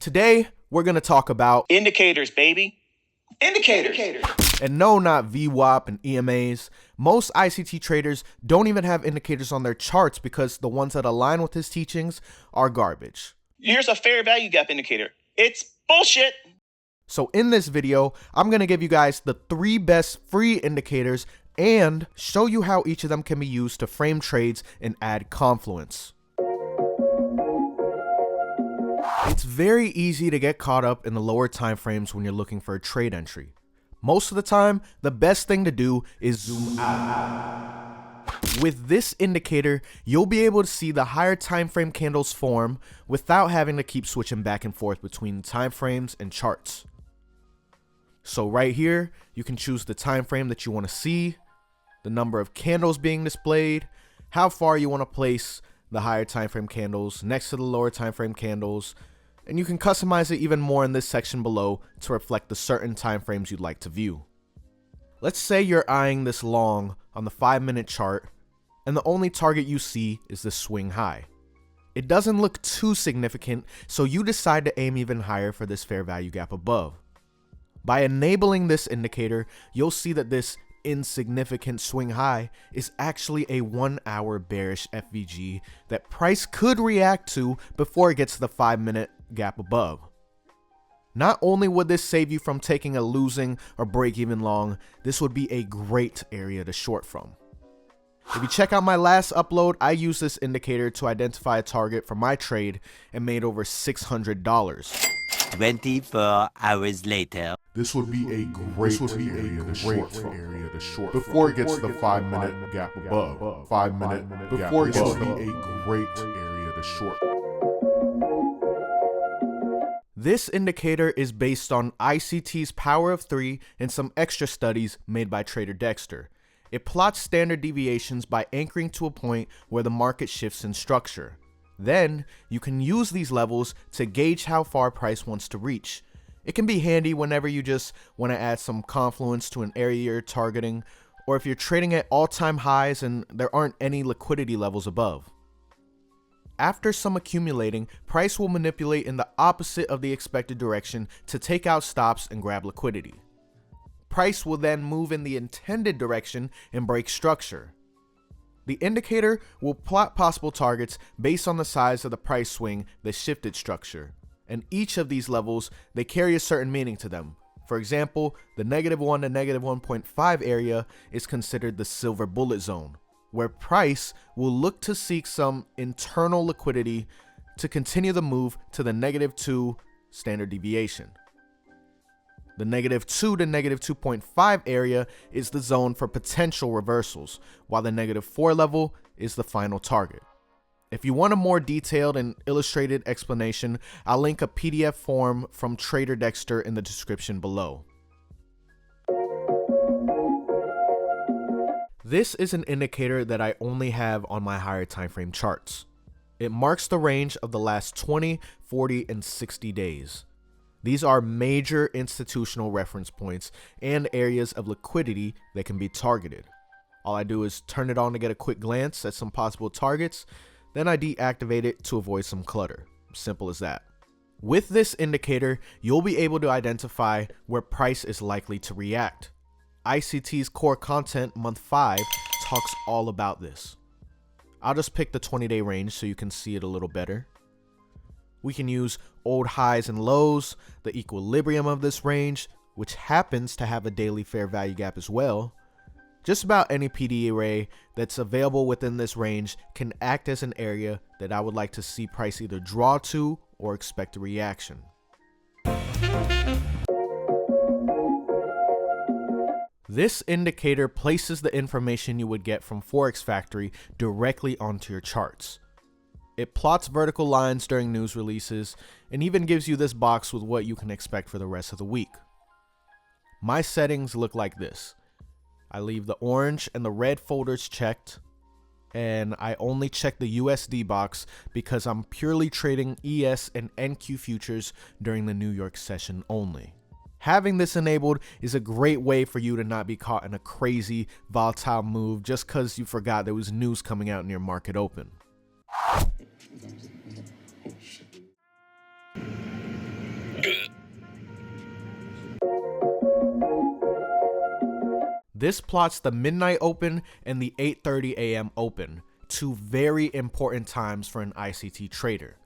Today, we're going to talk about indicators, baby. Indicators. And no, not VWAP and EMAs. Most ICT traders don't even have indicators on their charts because the ones that align with his teachings are garbage. Here's a fair value gap indicator. It's bullshit. So in this video, I'm going to give you guys the 3 best free indicators and show you how each of them can be used to frame trades and add confluence. It's very easy to get caught up in the lower time frames when you're looking for a trade entry. Most of the time, the best thing to do is zoom out. With this indicator, you'll be able to see the higher time frame candles form without having to keep switching back and forth between time frames and charts. So right here, you can choose the time frame that you want to see, the number of candles being displayed, how far you want to place the higher time frame candles next to the lower time frame candles, and you can customize it even more in this section below to reflect the certain time frames you'd like to view. Let's say you're eyeing this long on the 5-minute chart and the only target you see is this swing high. It doesn't look too significant, so you decide to aim even higher for this fair value gap above. By enabling this indicator, you'll see that this insignificant swing high is actually a 1-hour bearish FVG that price could react to before it gets to the 5-minute gap above. Not only would this save you from taking a losing or break-even long, this would be a great area to short from. If you check out my last upload, I used this indicator to identify a target for my trade and made over $600. 24 hours later. This would be a great area to short before it gets to the 5-minute gap above. 5-minute before it gets to be a great area to short. This indicator is based on ICT's Power of 3 and some extra studies made by Trader Dexter. It plots standard deviations by anchoring to a point where the market shifts in structure. Then, you can use these levels to gauge how far price wants to reach. It can be handy whenever you just want to add some confluence to an area you're targeting, or if you're trading at all-time highs and there aren't any liquidity levels above. After some accumulating, price will manipulate in the opposite of the expected direction to take out stops and grab liquidity. Price will then move in the intended direction and break structure. The indicator will plot possible targets based on the size of the price swing that shifted structure, and each of these levels, they carry a certain meaning to them. For example, the -1 to -1.5 area is considered the silver bullet zone, where price will look to seek some internal liquidity to continue the move to the -2 standard deviation. The -2 to -2.5 area is the zone for potential reversals, while the -4 level is the final target. If you want a more detailed and illustrated explanation, I'll link a PDF form from Trader Dexter in the description below. This is an indicator that I only have on my higher time frame charts. It marks the range of the last 20, 40, and 60 days. These are major institutional reference points and areas of liquidity that can be targeted. All I do is turn it on to get a quick glance at some possible targets, then I deactivate it to avoid some clutter. Simple as that. With this indicator, you'll be able to identify where price is likely to react. ICT's core content month 5 talks all about this. I'll just pick the 20-day range so you can see it a little better. We can use old highs and lows, the equilibrium of this range, which happens to have a daily fair value gap as well. Just about any PD array that's available within this range can act as an area that I would like to see price either draw to or expect a reaction. This indicator places the information you would get from Forex Factory directly onto your charts. It plots vertical lines during news releases and even gives you this box with what you can expect for the rest of the week. My settings look like this. I leave the orange and the red folders checked, and I only check the USD box because I'm purely trading ES and NQ futures during the New York session only. Having this enabled is a great way for you to not be caught in a crazy, volatile move just because you forgot there was news coming out in your market open. This plots the midnight open and the 8:30 a.m. open, two very important times for an ICT trader.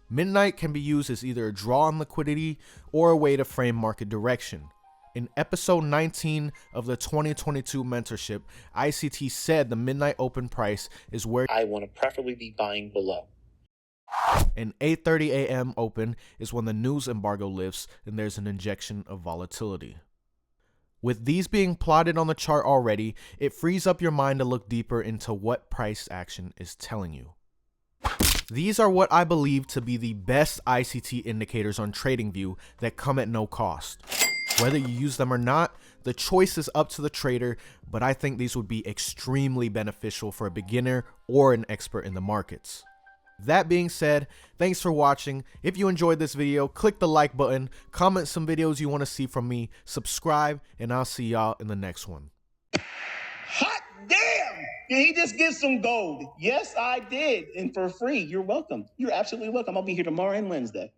Midnight can be used as either a draw on liquidity or a way to frame market direction. In episode 19 of the 2022 mentorship, ICT said the midnight open price is where I want to preferably be buying below. and 8:30 a.m. open is when the news embargo lifts and there's an injection of volatility. With these being plotted on the chart already, it frees up your mind to look deeper into what price action is telling you. These are what I believe to be the best ICT indicators on TradingView that come at no cost. Whether you use them or not, the choice is up to the trader, but I think these would be extremely beneficial for a beginner or an expert in the markets. That being said, thanks for watching. If you enjoyed this video, click the like button, comment some videos you want to see from me, subscribe, and I'll see y'all in the next one. Hot damn! Did he just give some gold? Yes, I did. And for free. You're welcome. You're absolutely welcome. I'll be here tomorrow and Wednesday.